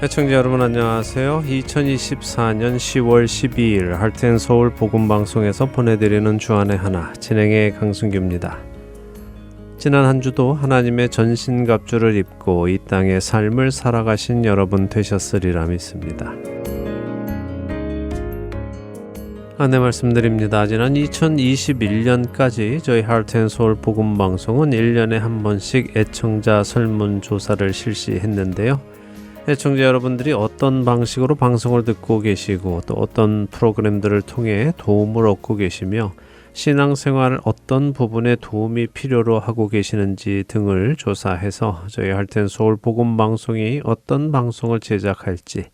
시청자 여러분 안녕하세요. 2024년 10월 12일 할텐서울 복음방송에서 보내드리는 주안의 하나 진행의 강승규입니다. 지난 한 주도 하나님의 전신갑주를 입고 이 땅의 삶을 살아가신 여러분 되셨으리라 믿습니다. 안내 말씀드립니다. 지난 2021년까지 저희 할텐서울 복음방송은 1년에 한 번씩 애청자 설문조사를 실시했는데요. 애청자 여러분들이 어떤 방식으로 방송을 듣고 계시고 또 어떤 프로그램들을 통해 도움을 얻고 계시며 신앙생활 어떤 부분에 도움이 필요로 하고 계시는지 등을 조사해서 저희 할텐서울 복음방송이 어떤 방송을 제작할지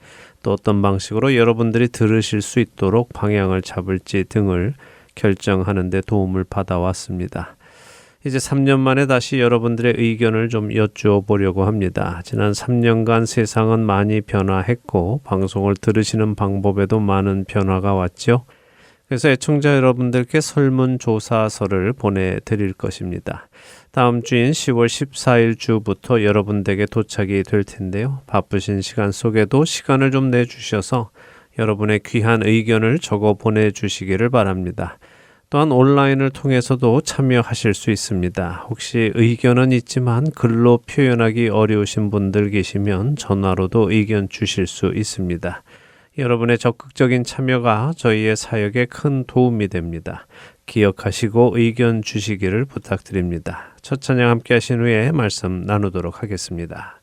또 어떤 방식으로 여러분들이 들으실 수 있도록 방향을 잡을지 등을 결정하는 데 도움을 받아왔습니다. 이제 3년 만에 다시 여러분들의 의견을 좀 여쭈어 보려고 합니다. 지난 3년간 세상은 많이 변화했고 방송을 들으시는 방법에도 많은 변화가 왔죠. 그래서 애청자 여러분들께 설문조사서를 보내드릴 것입니다. 다음 주인 10월 14일 주부터 여러분 댁에 도착이 될 텐데요. 바쁘신 시간 속에도 시간을 좀 내주셔서 여러분의 귀한 의견을 적어 보내주시기를 바랍니다. 또한 온라인을 통해서도 참여하실 수 있습니다. 혹시 의견은 있지만 글로 표현하기 어려우신 분들 계시면 전화로도 의견 주실 수 있습니다. 여러분의 적극적인 참여가 저희의 사역에 큰 도움이 됩니다. 기억하시고 의견 주시기를 부탁드립니다. 첫 찬양 함께 하신 후에 말씀 나누도록 하겠습니다.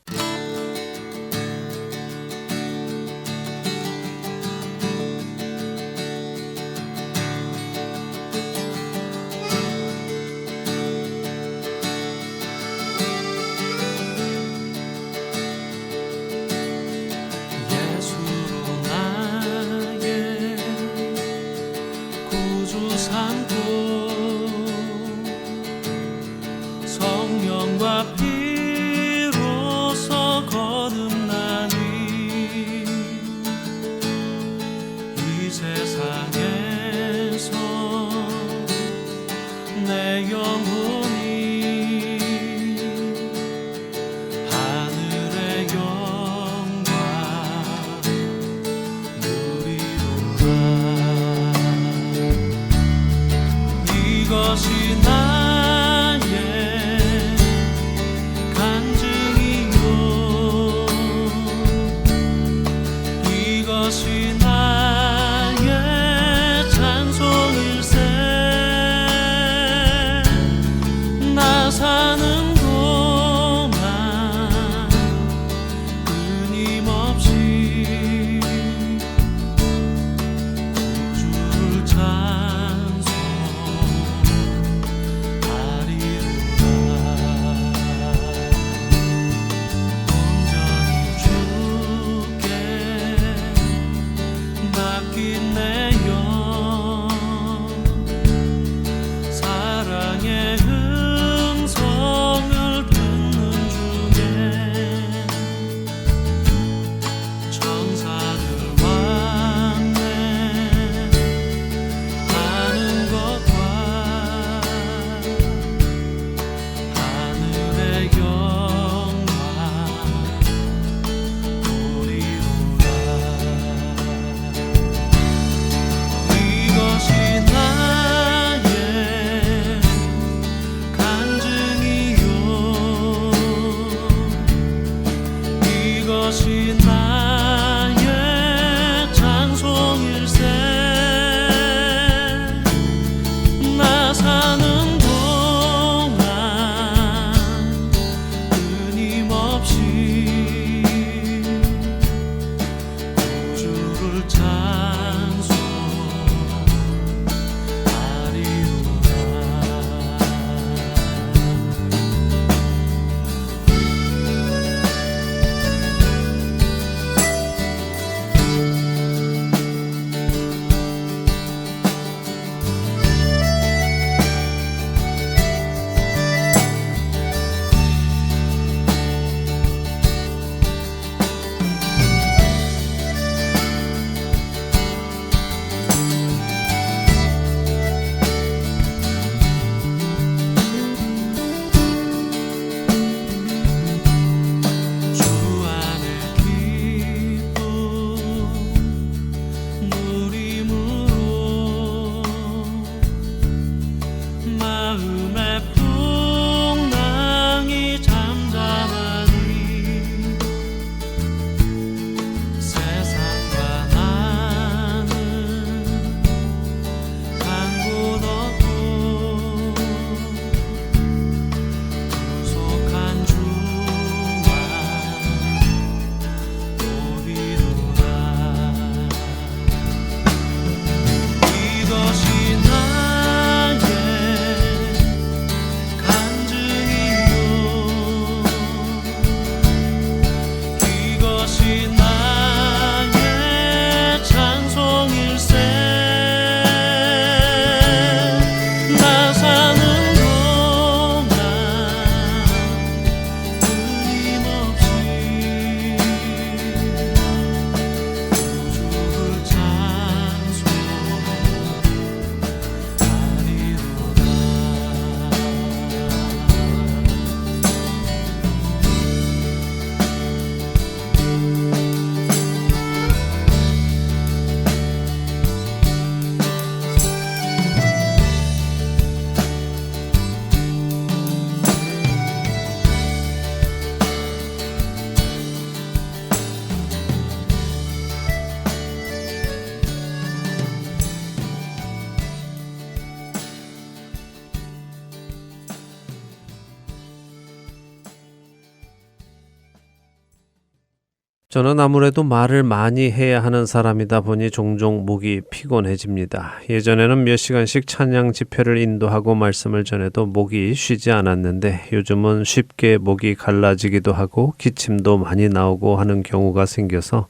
저는 아무래도 말을 많이 해야 하는 사람이다 보니 종종 목이 피곤해집니다. 예전에는 몇 시간씩 찬양 집회를 인도하고 말씀을 전해도 목이 쉬지 않았는데 요즘은 쉽게 목이 갈라지기도 하고 기침도 많이 나오고 하는 경우가 생겨서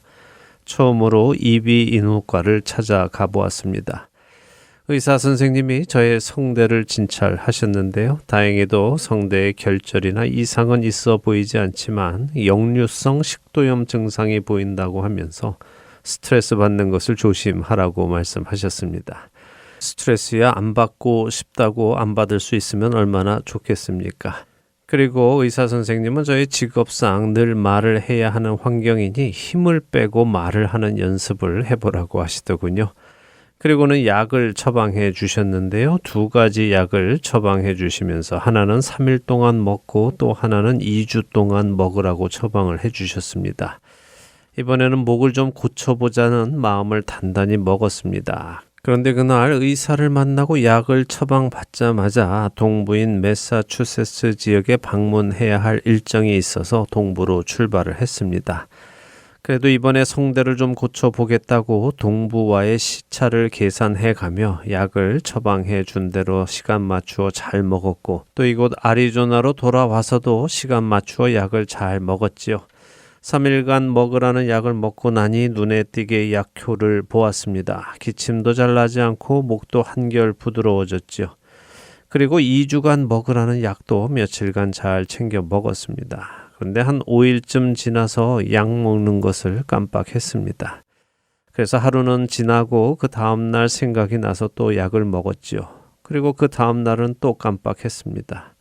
처음으로 이비인후과를 찾아가 보았습니다. 의사 선생님이 저의 성대를 진찰하셨는데요. 다행히도 성대에 결절이나 이상은 있어 보이지 않지만 역류성 식도염 증상이 보인다고 하면서 스트레스 받는 것을 조심하라고 말씀하셨습니다. 스트레스야 안 받고 싶다고 안 받을 수 있으면 얼마나 좋겠습니까? 그리고 의사 선생님은 저의 직업상 늘 말을 해야 하는 환경이니 힘을 빼고 말을 하는 연습을 해보라고 하시더군요. 그리고는 약을 처방해 주셨는데요. 2가지 약을 처방해 주시면서 하나는 3일 동안 먹고 또 하나는 2주 동안 먹으라고 처방을 해 주셨습니다. 이번에는 목을 좀 고쳐보자는 마음을 단단히 먹었습니다. 그런데 그날 의사를 만나고 약을 처방받자마자 동부인 매사추세츠 지역에 방문해야 할 일정이 있어서 동부로 출발을 했습니다. 그래도 이번에 성대를 좀 고쳐보겠다고 동부와의 시차를 계산해 가며 약을 처방해 준 대로 시간 맞추어 잘 먹었고 또 이곳 아리조나로 돌아와서도 시간 맞추어 약을 잘 먹었지요. 3일간 먹으라는 약을 먹고 나니 눈에 띄게 약효를 보았습니다. 기침도 잘 나지 않고 목도 한결 부드러워졌지요. 그리고 2주간 먹으라는 약도 며칠간 잘 챙겨 먹었습니다. 그런데 한 5일쯤 지나서 약 먹는 것을 깜빡했습니다. 그래서 하루는 지나고 그 다음날 생각이 나서 또 약을 먹었지요. 그리고 그 다음날은 또 깜빡했습니다.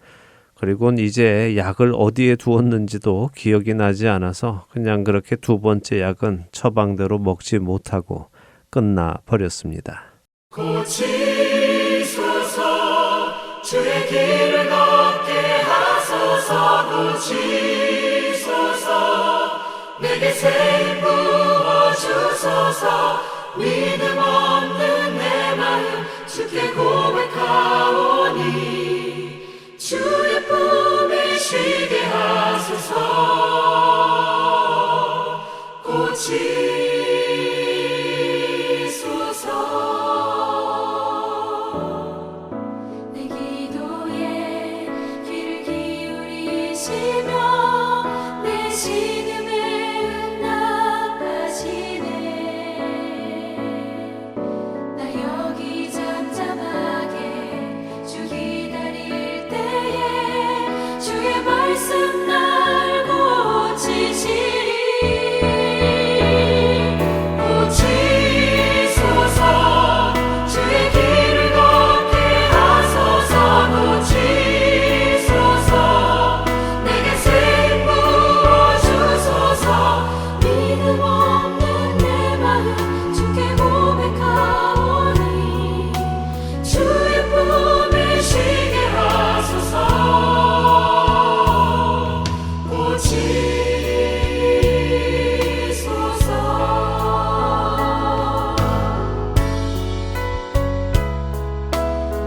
그리고는 이제 약을 어디에 두었는지도 기억이 나지 않아서 그냥 그렇게 2번째 약은 처방대로 먹지 못하고 끝나 버렸습니다. 고치소서 주의 길을 걷게 하소서 고치소서 내게 새 부어주소서 믿음 없는 내 마음 주께 고백하오니 주의 품에 쉬게 하소서 고치소서 내 기도에 귀를 기울이시며 내 신음에 응답하시네 나 여기 잠잠하게 주 기다릴 때에 주의 말씀 날 고치시리 고치소서 주의 길을 걷게 하소서 고치소서 내게 새 부어주소서 믿음 없는 내 마음 주께 고백하오니 주의 품에 쉬게 하소서 고치소서 주의 길을 걷게 하소서 고치소서 내게 새 부어주소서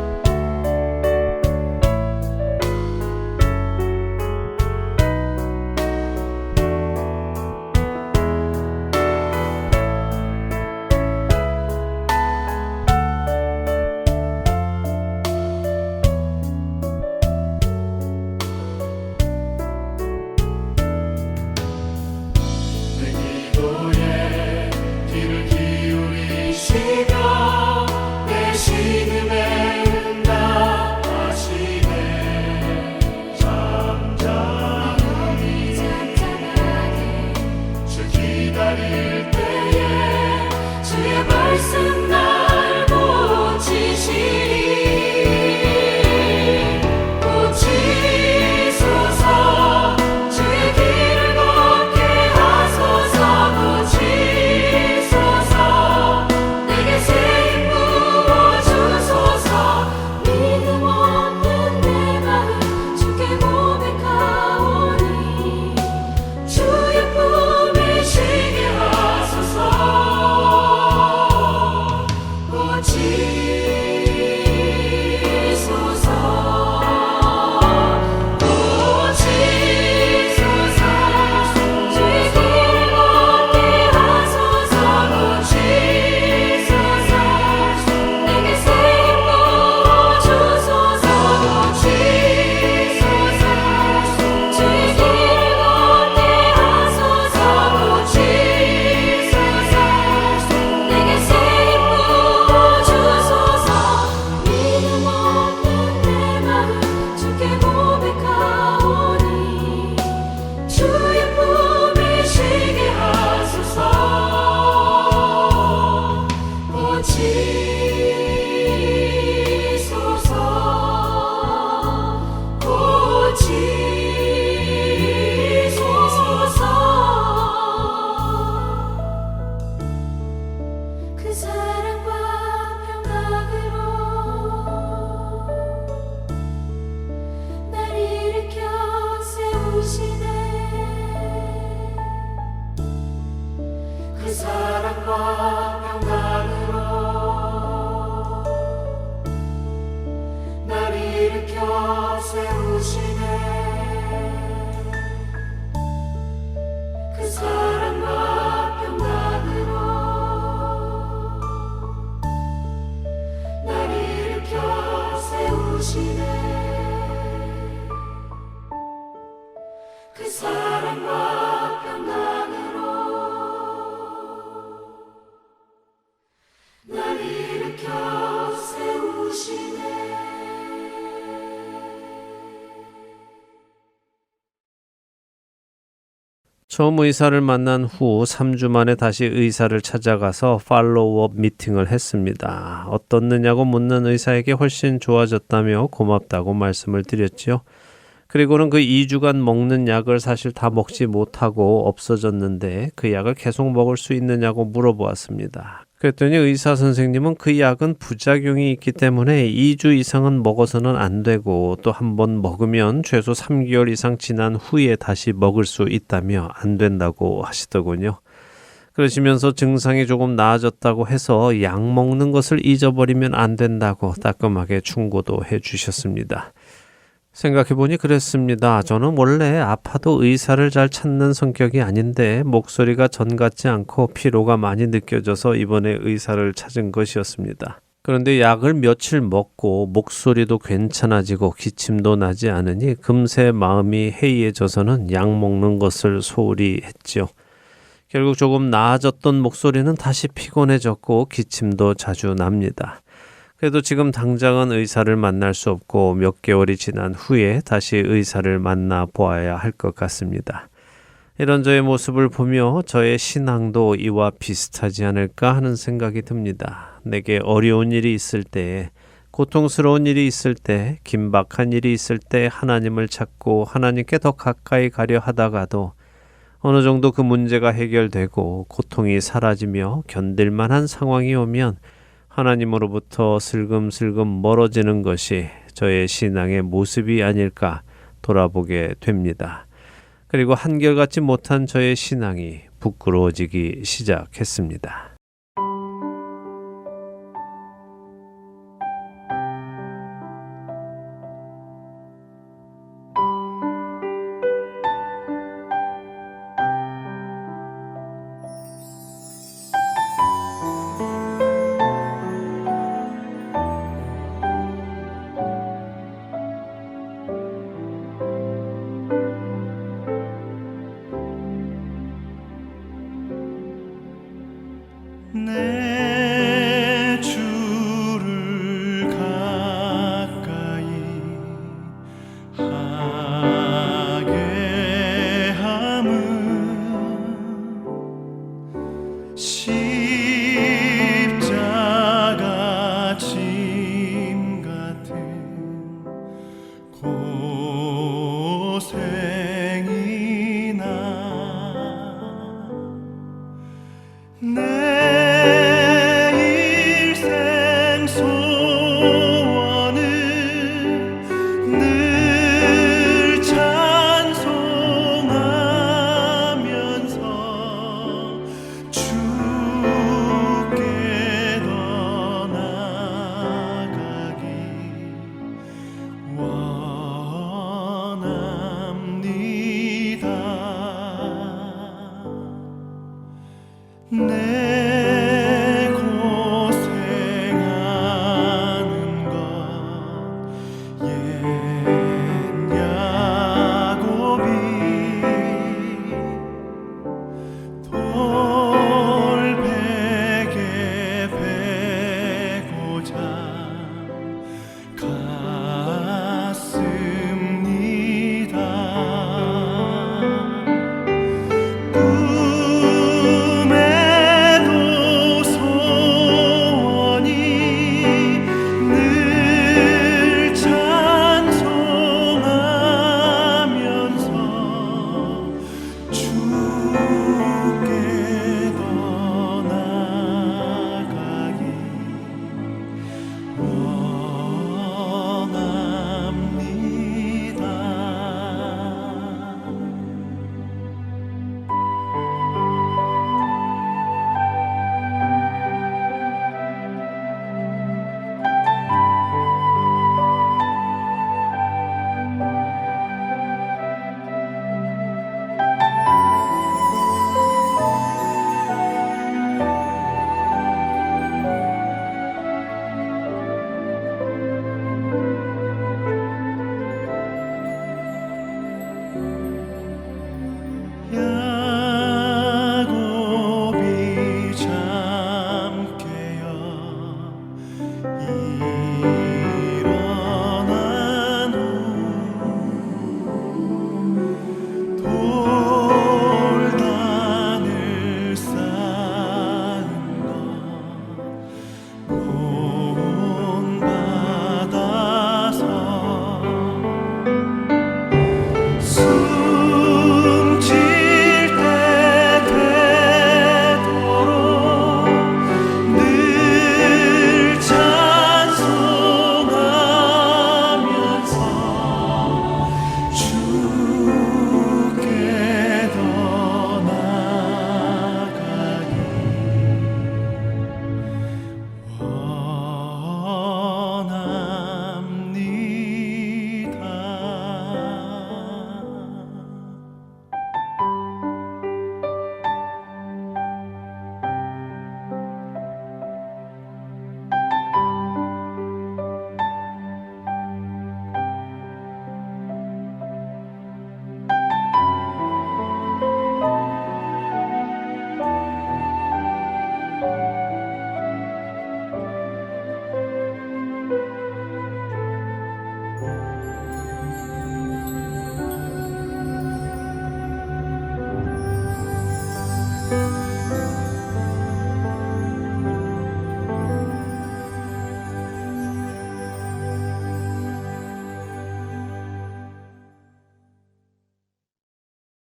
믿음 없는 내 마음 주께 고백하오니 주의 품에 쉬게 하소서 내 기도에 귀를 기울이시며 내 신음에 응답하시네 잠잠히 주 기다릴 때에 주의 말씀 날 고치시리 고치소서 주의 길을 걷게 하소서 고치소서 내게 새 힘 부어주소서 믿음 없는 내 마음 주께 고백하오니 주의 품에 쉬게 하소서 사랑과 평강으로 날 일으켜 세우시네. 그 사랑과 평강으로 날 일으켜 세우시네. 그 사랑과 평강으로 날 일으켜 세우시네. 처음 의사를 만난 후 3주 만에 다시 의사를 찾아가서 팔로우업 미팅을 했습니다. 어떻느냐고 묻는 의사에게 훨씬 좋아졌다며 고맙다고 말씀을 드렸지요. 그리고는 그 2주간 먹는 약을 사실 다 먹지 못하고 없어졌는데 그 약을 계속 먹을 수 있느냐고 물어보았습니다. 그랬더니 의사 선생님은 그 약은 부작용이 있기 때문에 2주 이상은 먹어서는 안 되고 또 한 번 먹으면 최소 3개월 이상 지난 후에 다시 먹을 수 있다며 안 된다고 하시더군요. 그러시면서 증상이 조금 나아졌다고 해서 약 먹는 것을 잊어버리면 안 된다고 따끔하게 충고도 해 주셨습니다. 생각해보니 그랬습니다. 저는 원래 아파도 의사를 잘 찾는 성격이 아닌데 목소리가 전 같지 않고 피로가 많이 느껴져서 이번에 의사를 찾은 것이었습니다. 그런데 약을 며칠 먹고 목소리도 괜찮아지고 기침도 나지 않으니 금세 마음이 해이해져서는 약 먹는 것을 소홀히 했지요. 결국 조금 나아졌던 목소리는 다시 피곤해졌고 기침도 자주 납니다. 그래도 지금 당장은 의사를 만날 수 없고 몇 개월이 지난 후에 다시 의사를 만나 보아야 할 것 같습니다. 이런 저의 모습을 보며 저의 신앙도 이와 비슷하지 않을까 하는 생각이 듭니다. 내게 어려운 일이 있을 때, 고통스러운 일이 있을 때, 긴박한 일이 있을 때 하나님을 찾고 하나님께 더 가까이 가려 하다가도 어느 정도 그 문제가 해결되고 고통이 사라지며 견딜 만한 상황이 오면 하나님으로부터 슬금슬금 멀어지는 것이 저의 신앙의 모습이 아닐까 돌아보게 됩니다. 그리고 한결같지 못한 저의 신앙이 부끄러워지기 시작했습니다. 내 주를 가까이 하게 함은 십자가 짐 같은 고생이나 내 일생 소원은 늘 찬송하면서 주께 더 나아가기 원합니다. 내 고생하는 것 옛 야곱이 돌베개 베고자 갔습니다. 꿈에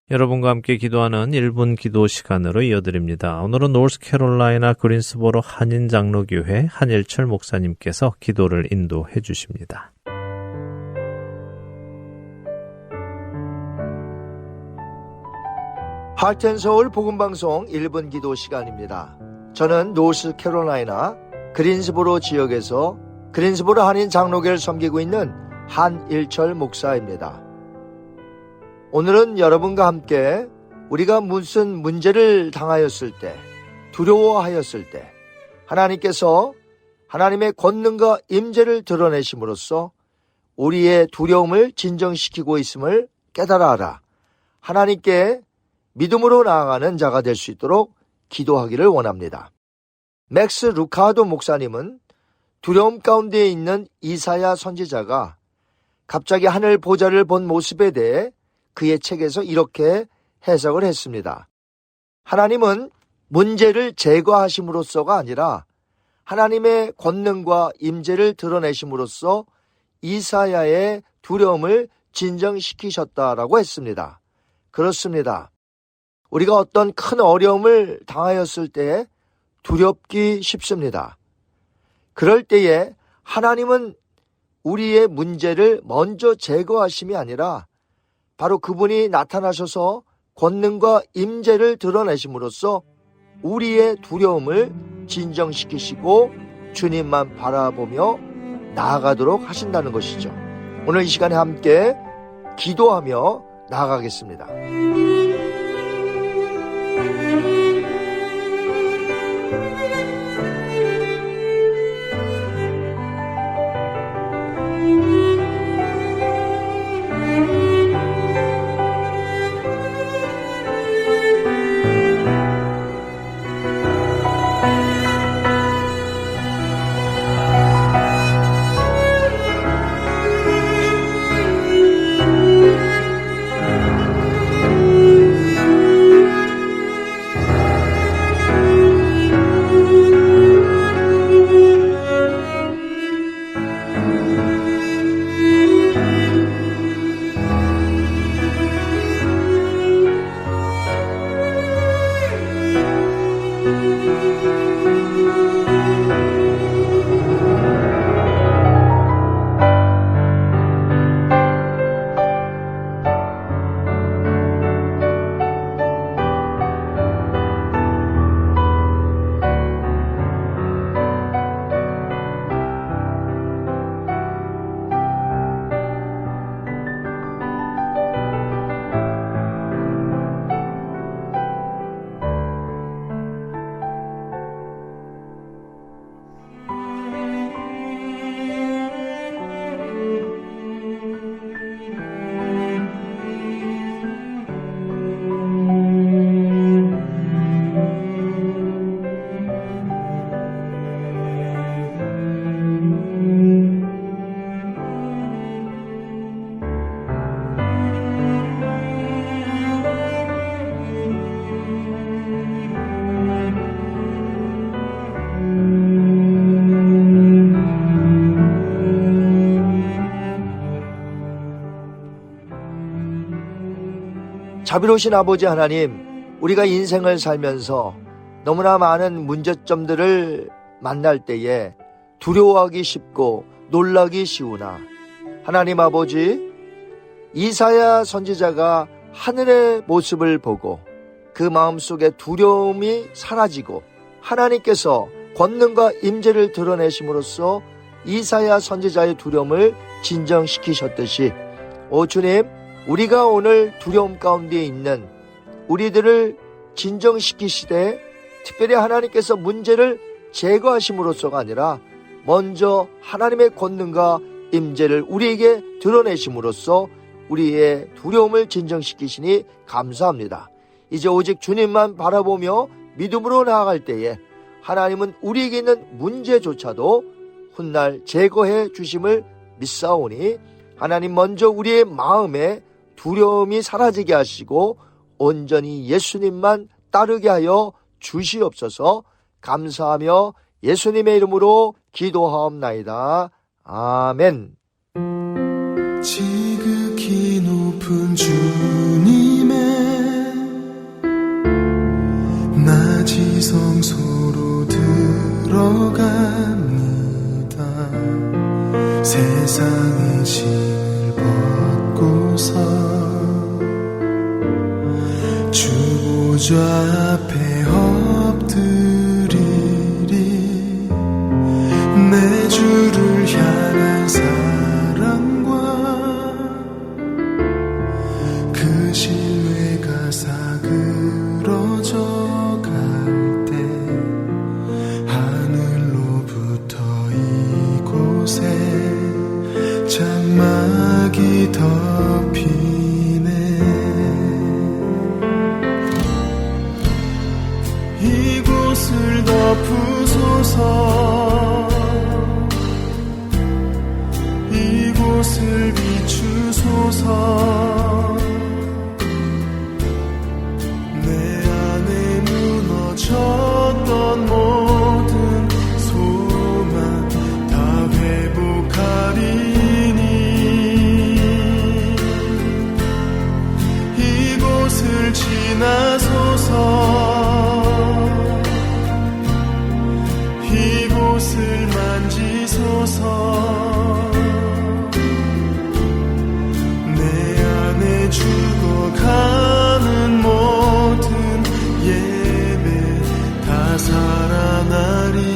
여러분과 함께 기도하는 1분 기도 시간으로 이어드립니다. 오늘은 노스캐롤라이나 그린스보로 한인장로교회 한일철 목사님께서 기도를 인도해 주십니다. 하트앤서울 복음방송 1분 기도 시간입니다. 저는 노스캐롤라이나 그린스보로 지역에서 그린스보로 한인장로교회를 섬기고 있는 한일철 목사입니다. 오늘은 여러분과 함께 우리가 무슨 문제를 당하였을 때, 두려워하였을 때 하나님께서 하나님의 권능과 임재를 드러내심으로써 우리의 두려움을 진정시키고 있음을 깨달아 알아 하나님께 믿음으로 나아가는 자가 될 수 있도록 기도하기를 원합니다. 맥스 루카도 목사님은 두려움 가운데 있는 이사야 선지자가 갑자기 하늘 보좌를 본 모습에 대해 그의 책에서 이렇게 해석을 했습니다. 하나님은 문제를 제거하심으로써가 아니라 하나님의 권능과 임재를 드러내심으로써 이사야의 두려움을 진정시키셨다라고 했습니다. 그렇습니다. 우리가 어떤 큰 어려움을 당하였을 때 두렵기 쉽습니다. 그럴 때에 하나님은 우리의 문제를 먼저 제거하심이 아니라 바로 그분이 나타나셔서 권능과 임재를 드러내심으로써 우리의 두려움을 진정시키시고 주님만 바라보며 나아가도록 하신다는 것이죠. 오늘 이 시간에 함께 기도하며 나아가겠습니다. 자비로우신 아버지 하나님, 우리가 인생을 살면서 너무나 많은 문제점들을 만날 때에 두려워하기 쉽고 놀라기 쉬우나 하나님 아버지, 이사야 선지자가 하늘의 모습을 보고 그 마음속에 두려움이 사라지고 하나님께서 권능과 임재를 드러내심으로써 이사야 선지자의 두려움을 진정시키셨듯이 오 주님, 우리가 오늘 두려움 가운데 있는 우리들을 진정시키시되 특별히 하나님께서 문제를 제거하심으로써가 아니라 먼저 하나님의 권능과 임재를 우리에게 드러내심으로써 우리의 두려움을 진정시키시니 감사합니다. 이제 오직 주님만 바라보며 믿음으로 나아갈 때에 하나님은 우리에게 있는 문제조차도 훗날 제거해 주심을 믿사오니 하나님 먼저 우리의 마음에 두려움이 사라지게 하시고 온전히 예수님만 따르게 하여 주시옵소서. 감사하며 예수님의 이름으로 기도하옵나이다. 아멘. 지극히 높은 주님의 지성소로 들어갑니다. 세상의 짐을 벗고서 주 보좌 앞에 엎드리리. 내 주를 향한 사랑과 그 신뢰가 사그러져 장막이 덮이네. 이곳을 덮으소서. 이곳을 비추소서. 내 안에 무너졌던 모든 소망 다 회복하리. 이곳을 지나소서. 이곳을 만지소서. 내 안에 죽어가는 모든 예배 다 살아나리라.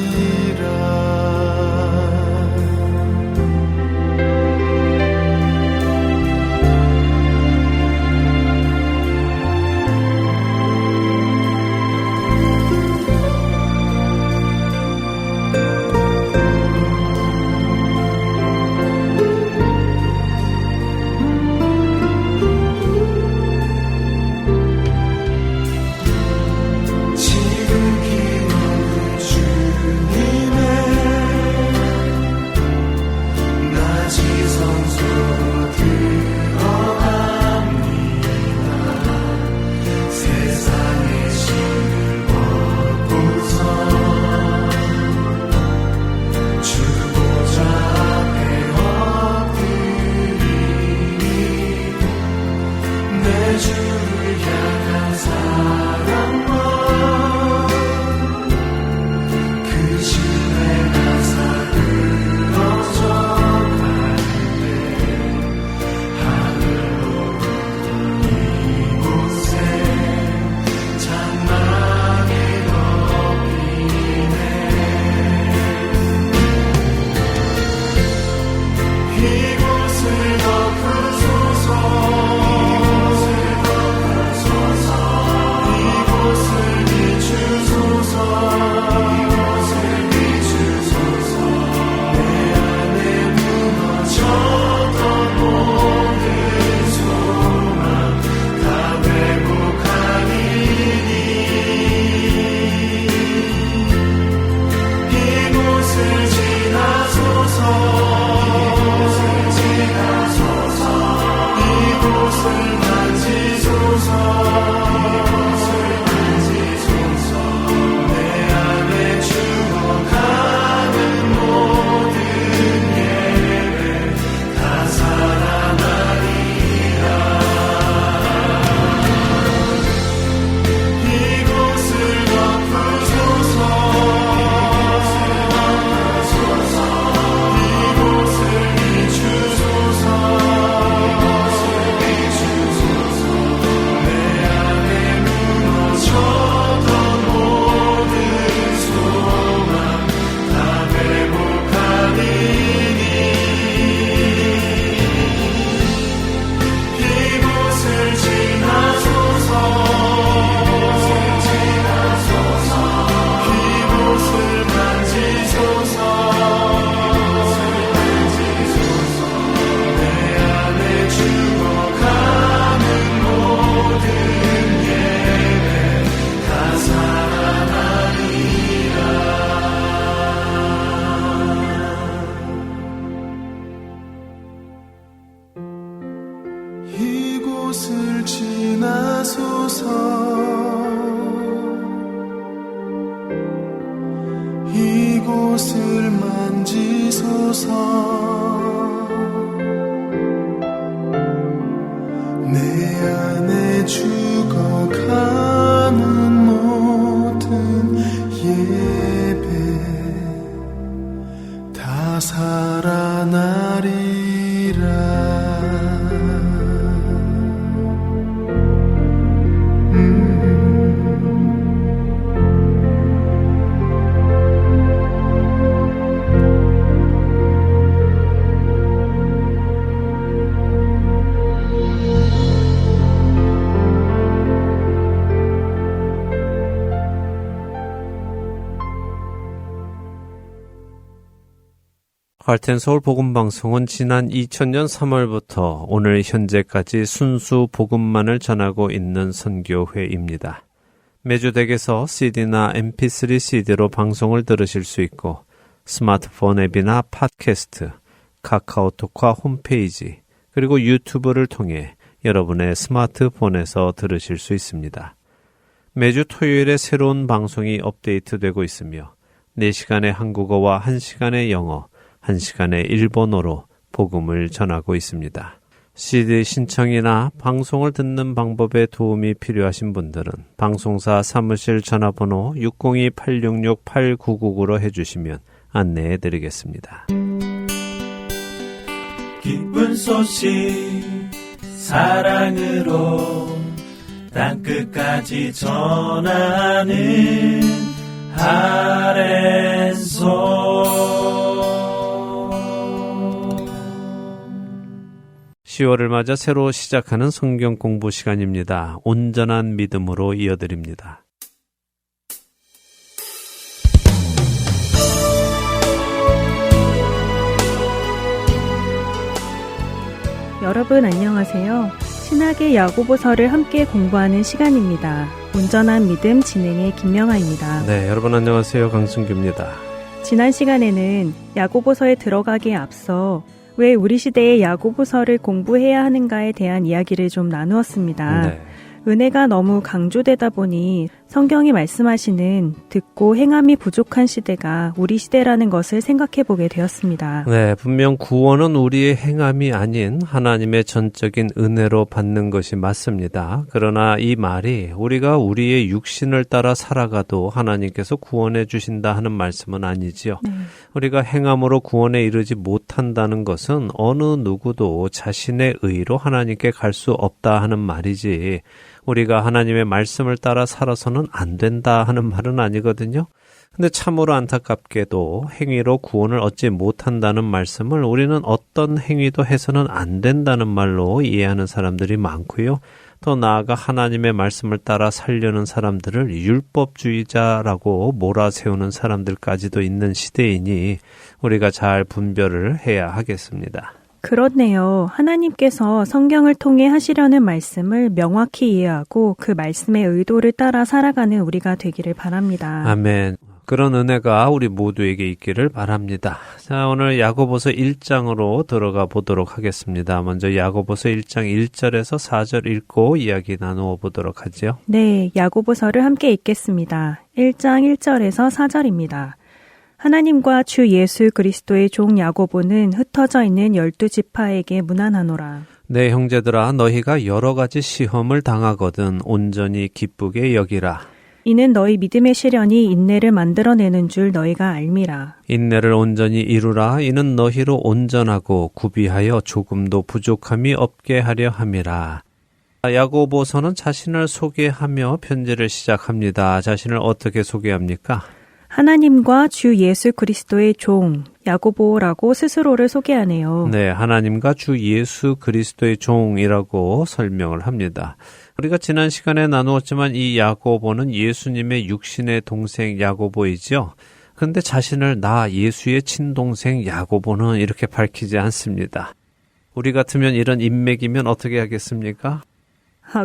이곳을 지나소서. 이곳을 만지소서. 내 안에 죽어가는 모든 할텐서울 복음방송은 지난 2000년 3월부터 오늘 현재까지 순수 복음만을 전하고 있는 선교회입니다. 매주 댁에서 CD나 MP3 CD로 방송을 들으실 수 있고 스마트폰 앱이나 팟캐스트, 카카오톡과 홈페이지, 그리고 유튜브를 통해 여러분의 스마트폰에서 들으실 수 있습니다. 매주 토요일에 새로운 방송이 업데이트되고 있으며 4시간의 한국어와 1시간의 영어, 1시간의 일본어로 복음을 전하고 있습니다. CD 신청이나 방송을 듣는 방법에 도움이 필요하신 분들은 방송사 사무실 전화번호 602-866-8999로 해주시면 안내해 드리겠습니다. 기쁜 소식 사랑으로 땅끝까지 전하는 아랜소 10월을 맞아 새로 시작하는 성경 공부 시간입니다. 온전한 믿음으로 이어드립니다. 여러분 안녕하세요. 신학의 야고보서를 함께 공부하는 시간입니다. 온전한 믿음 진행의 김명아입니다. 네, 여러분 안녕하세요. 강승규입니다. 지난 시간에는 야고보서에 들어가기에 앞서 왜 우리 시대의 야고보서를 공부해야 하는가에 대한 이야기를 좀 나누었습니다. 네. 은혜가 너무 강조되다 보니 성경이 말씀하시는 듣고 행함이 부족한 시대가 우리 시대라는 것을 생각해 보게 되었습니다. 네, 분명 구원은 우리의 행함이 아닌 하나님의 전적인 은혜로 받는 것이 맞습니다. 그러나 이 말이 우리가 우리의 육신을 따라 살아가도 하나님께서 구원해 주신다 하는 말씀은 아니지요. 우리가 행함으로 구원에 이르지 못한다는 것은 어느 누구도 자신의 의로 하나님께 갈 수 없다 하는 말이지, 우리가 하나님의 말씀을 따라 살아서는 안 된다 하는 말은 아니거든요. 근데 참으로 안타깝게도 행위로 구원을 얻지 못한다는 말씀을 우리는 어떤 행위도 해서는 안 된다는 말로 이해하는 사람들이 많고요. 더 나아가 하나님의 말씀을 따라 살려는 사람들을 율법주의자라고 몰아세우는 사람들까지도 있는 시대이니 우리가 잘 분별을 해야 하겠습니다. 그렇네요. 하나님께서 성경을 통해 하시려는 말씀을 명확히 이해하고 그 말씀의 의도를 따라 살아가는 우리가 되기를 바랍니다. 아멘. 그런 은혜가 우리 모두에게 있기를 바랍니다. 자, 오늘 야고보서 1장으로 들어가 보도록 하겠습니다. 먼저 야고보서 1장 1절에서 4절 읽고 이야기 나누어 보도록 하죠. 네, 야고보서를 함께 읽겠습니다. 1장 1절에서 4절입니다. 하나님과 주 예수 그리스도의 종 야고보는 흩어져 있는 12지파에게 문안하노라. 네, 형제들아, 너희가 여러 가지 시험을 당하거든 온전히 기쁘게 여기라. 이는 너희 믿음의 시련이 인내를 만들어내는 줄 너희가 알미라. 인내를 온전히 이루라. 이는 너희로 온전하고 구비하여 조금도 부족함이 없게 하려 함이라. 야고보서는 자신을 소개하며 편지를 시작합니다. 자신을 어떻게 소개합니까? 하나님과 주 예수 그리스도의 종 야고보라고 스스로를 소개하네요. 네, 하나님과 주 예수 그리스도의 종이라고 설명을 합니다. 우리가 지난 시간에 나누었지만 이 야고보는 예수님의 육신의 동생 야고보이죠. 그런데 자신을 나 예수의 친동생 야고보는 이렇게 밝히지 않습니다. 우리 같으면 이런 인맥이면 어떻게 하겠습니까?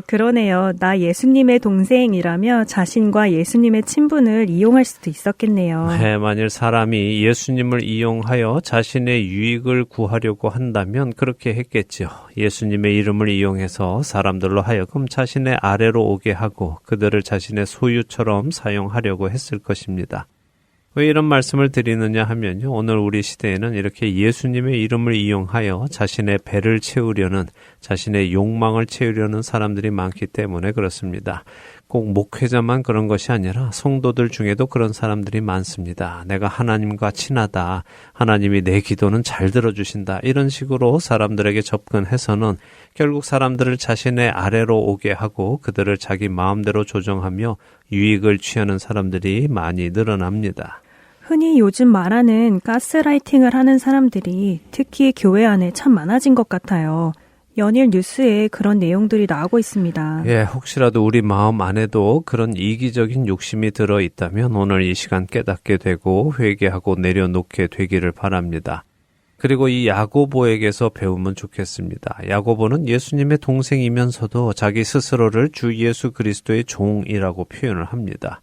그러네요. 나 예수님의 동생이라며 자신과 예수님의 친분을 이용할 수도 있었겠네요. 네, 만일 사람이 예수님을 이용하여 자신의 유익을 구하려고 한다면 그렇게 했겠죠. 예수님의 이름을 이용해서 사람들로 하여금 자신의 아래로 오게 하고 그들을 자신의 소유처럼 사용하려고 했을 것입니다. 왜 이런 말씀을 드리느냐 하면요, 오늘 우리 시대에는 이렇게 예수님의 이름을 이용하여 자신의 배를 채우려는, 자신의 욕망을 채우려는 사람들이 많기 때문에 그렇습니다. 꼭 목회자만 그런 것이 아니라 성도들 중에도 그런 사람들이 많습니다. 내가 하나님과 친하다, 하나님이 내 기도는 잘 들어주신다, 이런 식으로 사람들에게 접근해서는 결국 사람들을 자신의 아래로 오게 하고 그들을 자기 마음대로 조정하며 유익을 취하는 사람들이 많이 늘어납니다. 흔히 요즘 말하는 가스라이팅을 하는 사람들이 특히 교회 안에 참 많아진 것 같아요. 연일 뉴스에 그런 내용들이 나오고 있습니다. 예, 혹시라도 우리 마음 안에도 그런 이기적인 욕심이 들어있다면 오늘 이 시간 깨닫게 되고 회개하고 내려놓게 되기를 바랍니다. 그리고 이 야고보에게서 배우면 좋겠습니다. 야고보는 예수님의 동생이면서도 자기 스스로를 주 예수 그리스도의 종이라고 표현을 합니다.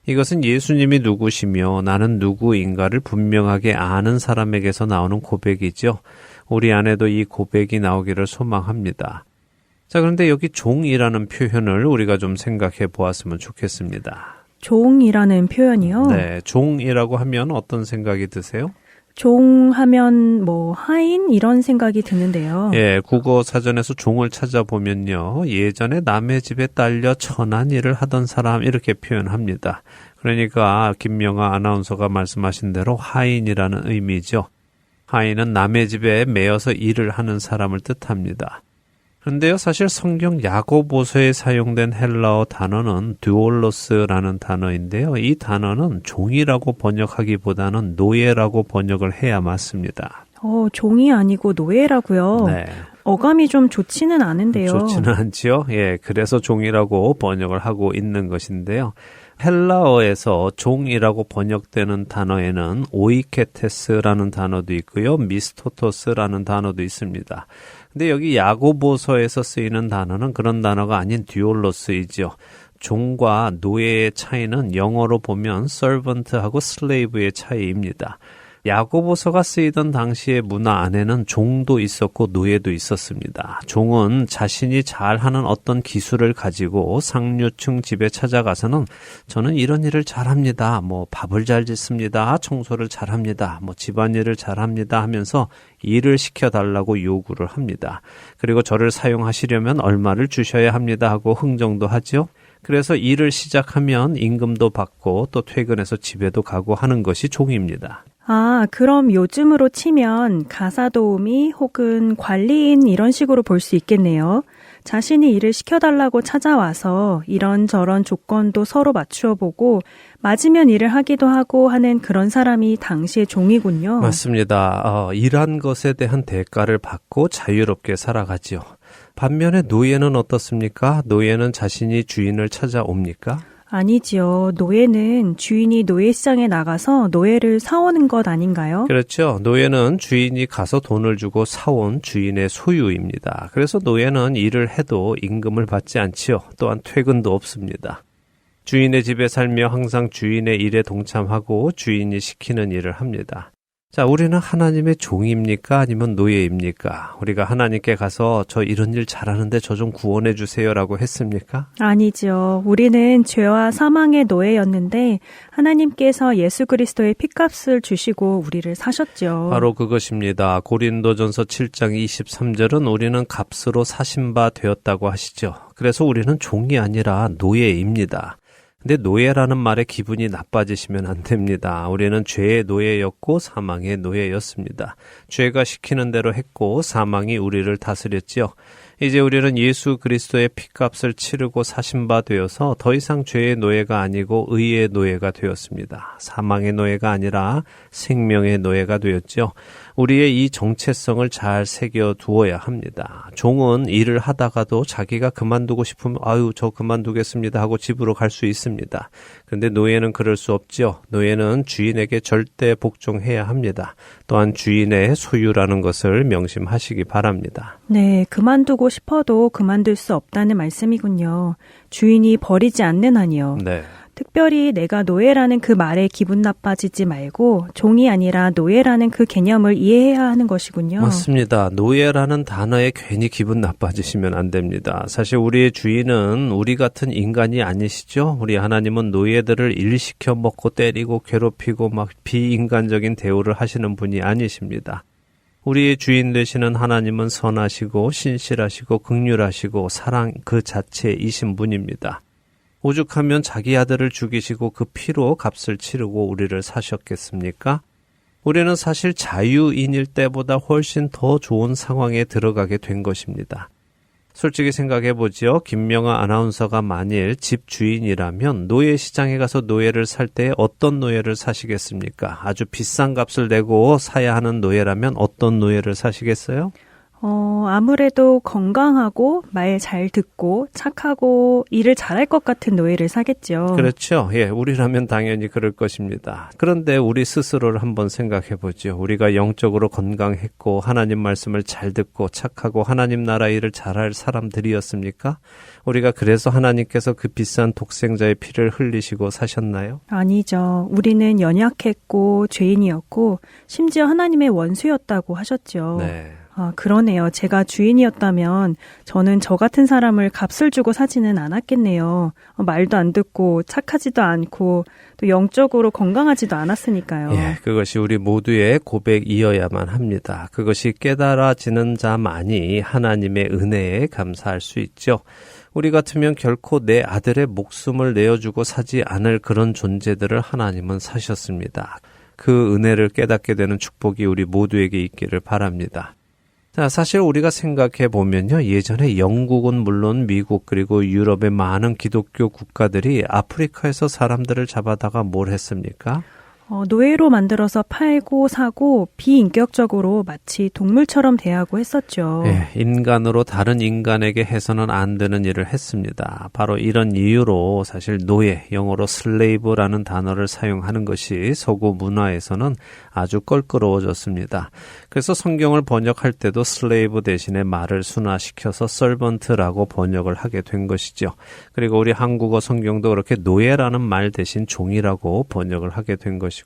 이것은 예수님이 누구시며 나는 누구인가를 분명하게 아는 사람에게서 나오는 고백이죠. 우리 안에도 이 고백이 나오기를 소망합니다. 자, 그런데 여기 종이라는 표현을 우리가 좀 생각해 보았으면 좋겠습니다. 종이라는 표현이요? 네, 종이라고 하면 어떤 생각이 드세요? 종하면 하인 이런 생각이 드는데요. 예, 국어 사전에서 종을 찾아보면요. 예전에 남의 집에 딸려 천한 일을 하던 사람 이렇게 표현합니다. 그러니까 김명아 아나운서가 말씀하신 대로 하인이라는 의미죠. 하인은 남의 집에 매여서 일을 하는 사람을 뜻합니다. 그런데요, 사실 성경 야고보서에 사용된 헬라어 단어는 듀올로스라는 단어인데요. 이 단어는 종이라고 번역하기보다는 노예라고 번역을 해야 맞습니다. 종이 아니고 노예라고요? 네. 어감이 좀 좋지는 않은데요. 좋지는 않지요. 예, 그래서 종이라고 번역을 하고 있는 것인데요. 헬라어에서 종이라고 번역되는 단어에는 오이케테스라는 단어도 있고요. 미스토토스라는 단어도 있습니다. 근데 여기 야고보서에서 쓰이는 단어는 그런 단어가 아닌 듀올로스이죠. 종과 노예의 차이는 영어로 보면 servant하고 slave의 차이입니다. 야고보서가 쓰이던 당시의 문화 안에는 종도 있었고 노예도 있었습니다. 종은 자신이 잘하는 어떤 기술을 가지고 상류층 집에 찾아가서는 저는 이런 일을 잘합니다. 밥을 잘 짓습니다. 청소를 잘합니다. 집안일을 잘합니다 하면서 일을 시켜달라고 요구를 합니다. 그리고 저를 사용하시려면 얼마를 주셔야 합니다 하고 흥정도 하죠. 그래서 일을 시작하면 임금도 받고 또 퇴근해서 집에도 가고 하는 것이 종입니다. 그럼 요즘으로 치면 가사도우미 혹은 관리인 이런 식으로 볼 수 있겠네요. 자신이 일을 시켜달라고 찾아와서 이런저런 조건도 서로 맞추어 보고 맞으면 일을 하기도 하고 하는 그런 사람이 당시의 종이군요. 맞습니다. 일한 것에 대한 대가를 받고 자유롭게 살아가지요. 반면에 노예는 어떻습니까? 노예는 자신이 주인을 찾아옵니까? 아니지요. 노예는 주인이 노예시장에 나가서 노예를 사오는 것 아닌가요? 그렇죠. 노예는 주인이 가서 돈을 주고 사온 주인의 소유입니다. 그래서 노예는 일을 해도 임금을 받지 않지요. 또한 퇴근도 없습니다. 주인의 집에 살며 항상 주인의 일에 동참하고 주인이 시키는 일을 합니다. 자, 우리는 하나님의 종입니까? 아니면 노예입니까? 우리가 하나님께 가서 저 이런 일 잘하는데 저 좀 구원해 주세요라고 했습니까? 아니죠. 우리는 죄와 사망의 노예였는데 하나님께서 예수 그리스도의 핏값을 주시고 우리를 사셨죠. 바로 그것입니다. 고린도전서 7장 23절은 우리는 값으로 사신 바 되었다고 하시죠. 그래서 우리는 종이 아니라 노예입니다. 근데 노예라는 말에 기분이 나빠지시면 안 됩니다. 우리는 죄의 노예였고 사망의 노예였습니다. 죄가 시키는 대로 했고 사망이 우리를 다스렸지요. 이제 우리는 예수 그리스도의 핏값을 치르고 사신 바 되어서 더 이상 죄의 노예가 아니고 의의 노예가 되었습니다. 사망의 노예가 아니라 생명의 노예가 되었죠. 우리의 이 정체성을 잘 새겨두어야 합니다. 종은 일을 하다가도 자기가 그만두고 싶으면 저 그만두겠습니다 하고 집으로 갈 수 있습니다. 그런데 노예는 그럴 수 없죠. 노예는 주인에게 절대 복종해야 합니다. 또한 주인의 소유라는 것을 명심하시기 바랍니다. 네, 그만두고 싶어도 그만둘 수 없다는 말씀이군요. 주인이 버리지 않는 한이요. 네. 특별히 내가 노예라는 그 말에 기분 나빠지지 말고 종이 아니라 노예라는 그 개념을 이해해야 하는 것이군요. 맞습니다. 노예라는 단어에 괜히 기분 나빠지시면 안 됩니다. 사실 우리의 주인은 우리 같은 인간이 아니시죠. 우리 하나님은 노예들을 일시켜 먹고 때리고 괴롭히고 막 비인간적인 대우를 하시는 분이 아니십니다. 우리의 주인 되시는 하나님은 선하시고 신실하시고 긍휼하시고 사랑 그 자체이신 분입니다. 오죽하면 자기 아들을 죽이시고 그 피로 값을 치르고 우리를 사셨겠습니까? 우리는 사실 자유인일 때보다 훨씬 더 좋은 상황에 들어가게 된 것입니다. 솔직히 생각해보지요. 김명아 아나운서가 만일 집 주인이라면 노예 시장에 가서 노예를 살 때 어떤 노예를 사시겠습니까? 아주 비싼 값을 내고 사야 하는 노예라면 어떤 노예를 사시겠어요? 아무래도 건강하고 말 잘 듣고 착하고 일을 잘할 것 같은 노예를 사겠죠. 그렇죠. 예, 우리라면 당연히 그럴 것입니다. 그런데 우리 스스로를 한번 생각해 보죠. 우리가 영적으로 건강했고 하나님 말씀을 잘 듣고 착하고 하나님 나라 일을 잘할 사람들이었습니까? 우리가 그래서 하나님께서 그 비싼 독생자의 피를 흘리시고 사셨나요? 아니죠. 우리는 연약했고 죄인이었고 심지어 하나님의 원수였다고 하셨죠. 네. 아, 그러네요. 제가 주인이었다면 저는 저 같은 사람을 값을 주고 사지는 않았겠네요. 말도 안 듣고 착하지도 않고 또 영적으로 건강하지도 않았으니까요. 예, 그것이 우리 모두의 고백이어야만 합니다. 그것이 깨달아지는 자만이 하나님의 은혜에 감사할 수 있죠. 우리 같으면 결코 내 아들의 목숨을 내어주고 사지 않을 그런 존재들을 하나님은 사셨습니다. 그 은혜를 깨닫게 되는 축복이 우리 모두에게 있기를 바랍니다. 자, 사실 우리가 생각해 보면요. 예전에 영국은 물론 미국 그리고 유럽의 많은 기독교 국가들이 아프리카에서 사람들을 잡아다가 뭘 했습니까? 노예로 만들어서 팔고 사고 비인격적으로 마치 동물처럼 대하고 했었죠. 예, 인간으로 다른 인간에게 해서는 안 되는 일을 했습니다. 바로 이런 이유로 사실 노예, 영어로 슬레이브라는 단어를 사용하는 것이 서구 문화에서는 아주 껄끄러워졌습니다. 그래서 성경을 번역할 때도 슬레이브 대신에 말을 순화시켜서 서번트라고 번역을 하게 된 것이죠. 그리고 우리 한국어 성경도 그렇게 노예라는 말 대신 종이라고 번역을 하게 된 것이고요.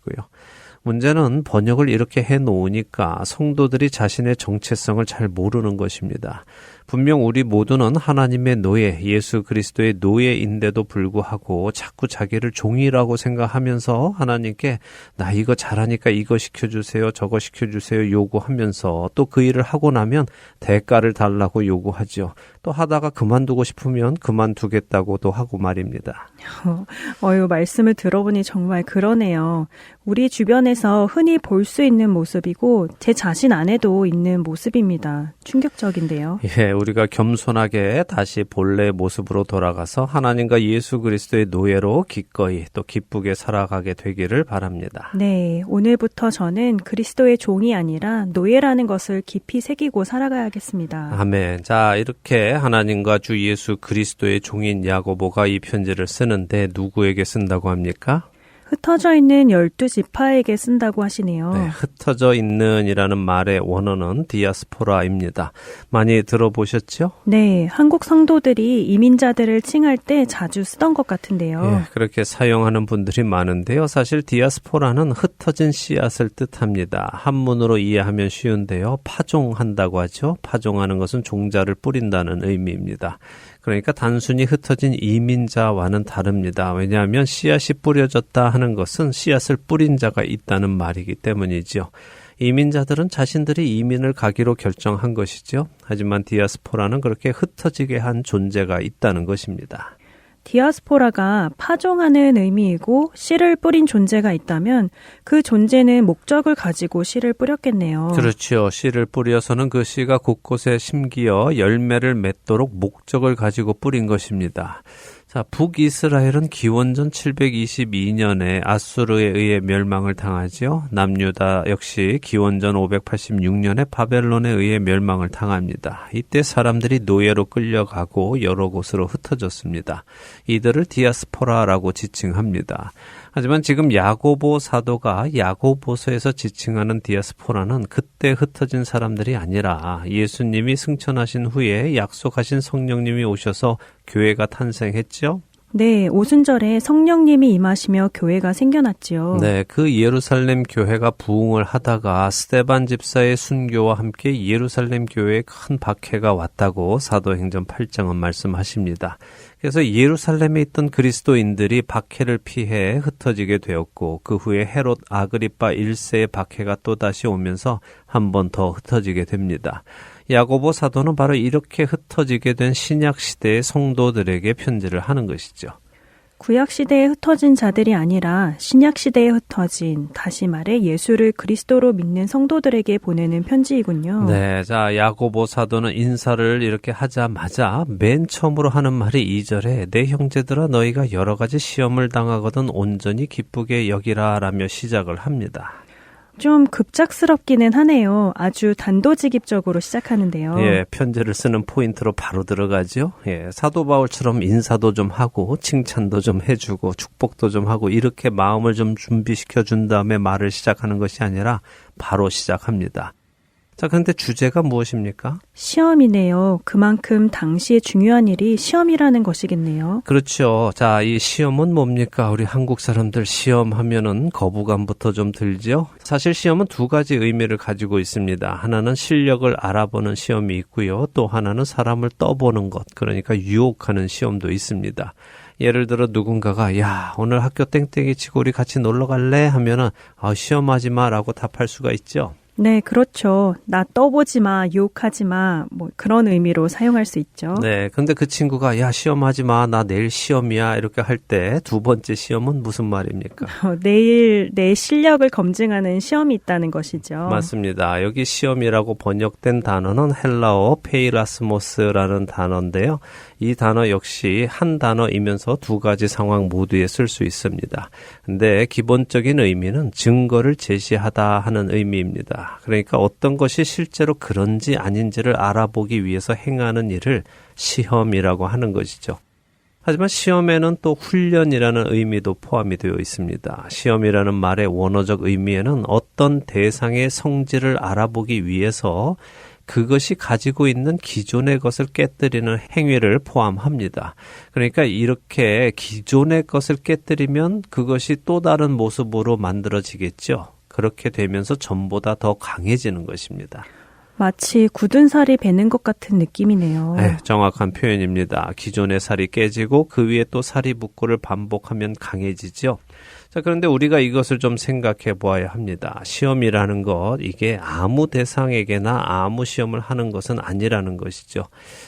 문제는 번역을 이렇게 해놓으니까 성도들이 자신의 정체성을 잘 모르는 것입니다. 분명 우리 모두는 하나님의 노예, 예수 그리스도의 노예인데도 불구하고 자꾸 자기를 종이라고 생각하면서 하나님께 나 이거 잘하니까 이거 시켜주세요, 저거 시켜주세요 요구하면서 또 그 일을 하고 나면 대가를 달라고 요구하죠. 또 하다가 그만두고 싶으면 그만두겠다고도 하고 말입니다. 말씀을 들어보니 정말 그러네요. 우리 주변에서 흔히 볼 수 있는 모습이고 제 자신 안에도 있는 모습입니다. 충격적인데요. 예, 우리가 겸손하게 다시 본래 모습으로 돌아가서 하나님과 예수 그리스도의 노예로 기꺼이 또 기쁘게 살아가게 되기를 바랍니다. 네, 오늘부터 저는 그리스도의 종이 아니라 노예라는 것을 깊이 새기고 살아가야겠습니다. 아멘. 자, 이렇게 하나님과 주 예수 그리스도의 종인 야고보가 이 편지를 쓰는데 누구에게 쓴다고 합니까? 흩어져 있는 12지파에게 쓴다고 하시네요. 네, 흩어져 있는이라는 말의 원어는 디아스포라입니다. 많이 들어보셨죠? 네, 한국 성도들이 이민자들을 칭할 때 자주 쓰던 것 같은데요. 예, 그렇게 사용하는 분들이 많은데요. 사실 디아스포라는 흩어진 씨앗을 뜻합니다. 한문으로 이해하면 쉬운데요. 파종한다고 하죠. 파종하는 것은 종자를 뿌린다는 의미입니다. 그러니까 단순히 흩어진 이민자와는 다릅니다. 왜냐하면 씨앗이 뿌려졌다 하는 것은 씨앗을 뿌린 자가 있다는 말이기 때문이죠. 이민자들은 자신들이 이민을 가기로 결정한 것이죠. 하지만 디아스포라는 그렇게 흩어지게 한 존재가 있다는 것입니다. 디아스포라가 파종하는 의미이고 씨를 뿌린 존재가 있다면 그 존재는 목적을 가지고 씨를 뿌렸겠네요. 그렇죠. 씨를 뿌려서는 그 씨가 곳곳에 심기어 열매를 맺도록 목적을 가지고 뿌린 것입니다. 자, 북이스라엘은 기원전 722년에 아수르에 의해 멸망을 당하죠. 남유다 역시 기원전 586년에 바벨론에 의해 멸망을 당합니다. 이때 사람들이 노예로 끌려가고 여러 곳으로 흩어졌습니다. 이들을 디아스포라라고 지칭합니다. 하지만 지금 야고보 사도가 야고보서에서 지칭하는 디아스포라는 그때 흩어진 사람들이 아니라 예수님이 승천하신 후에 약속하신 성령님이 오셔서 교회가 탄생했죠. 네, 오순절에 성령님이 임하시며 교회가 생겨났지요. 네, 그 예루살렘 교회가 부흥을 하다가 스데반 집사의 순교와 함께 예루살렘 교회에 큰 박해가 왔다고 사도행전 8장은 말씀하십니다. 그래서 예루살렘에 있던 그리스도인들이 박해를 피해 흩어지게 되었고 그 후에 헤롯 아그리파 1세의 박해가 또다시 오면서 한 번 더 흩어지게 됩니다. 야고보 사도는 바로 이렇게 흩어지게 된 신약 시대의 성도들에게 편지를 하는 것이죠. 구약 시대에 흩어진 자들이 아니라 신약 시대에 흩어진, 다시 말해 예수를 그리스도로 믿는 성도들에게 보내는 편지이군요. 네, 자 야고보 사도는 인사를 이렇게 하자마자 맨 처음으로 하는 말이 2절에 내 형제들아 너희가 여러 가지 시험을 당하거든 온전히 기쁘게 여기라 라며 시작을 합니다. 좀 급작스럽기는 하네요. 아주 단도직입적으로 시작하는데요. 예, 편지를 쓰는 포인트로 바로 들어가죠. 예, 사도 바울처럼 인사도 좀 하고 칭찬도 좀 해주고 축복도 좀 하고 이렇게 마음을 좀 준비시켜 준 다음에 말을 시작하는 것이 아니라 바로 시작합니다. 자, 그런데 주제가 무엇입니까? 시험이네요. 그만큼 당시에 중요한 일이 시험이라는 것이겠네요. 그렇죠. 자, 이 시험은 뭡니까? 우리 한국 사람들 시험 하면은 거부감부터 좀 들죠? 사실 시험은 두 가지 의미를 가지고 있습니다. 하나는 실력을 알아보는 시험이 있고요. 또 하나는 사람을 떠보는 것, 그러니까 유혹하는 시험도 있습니다. 예를 들어 누군가가 야, 오늘 학교 땡땡이 치고 우리 같이 놀러 갈래? 하면은 시험하지 마라고 답할 수가 있죠. 네, 그렇죠. 나 떠보지 마, 유혹하지 마, 뭐 그런 의미로 사용할 수 있죠. 네, 근데 그 친구가 야, 시험하지 마, 나 내일 시험이야 이렇게 할 때 두 번째 시험은 무슨 말입니까? 내일 내 실력을 검증하는 시험이 있다는 것이죠. 맞습니다. 여기 시험이라고 번역된 단어는 헬라어 페이라스모스라는 단어인데요. 이 단어 역시 한 단어이면서 두 가지 상황 모두에 쓸 수 있습니다. 근데 기본적인 의미는 증거를 제시하다 하는 의미입니다. 그러니까 어떤 것이 실제로 그런지 아닌지를 알아보기 위해서 행하는 일을 시험이라고 하는 것이죠. 하지만 시험에는 또 훈련이라는 의미도 포함이 되어 있습니다. 시험이라는 말의 원어적 의미에는 어떤 대상의 성질을 알아보기 위해서 그것이 가지고 있는 기존의 것을 깨뜨리는 행위를 포함합니다. 그러니까 이렇게 기존의 것을 깨뜨리면 그것이 또 다른 모습으로 만들어지겠죠. 그렇게 되면서 전보다 더 강해지는 것입니다. 마치 굳은 살이 베는 것 같은 느낌이네요. 네, 정확한 표현입니다. 기존의 살이 깨지고 그 위에 또 살이 붙고를 반복하면 강해지죠. 자, 그런데 우리가 이것을 좀 생각해 보아야 합니다. 시험이라는 것, 이게 아무 대상에게나 아무 시험을 하는 것은 아니라는 것이죠.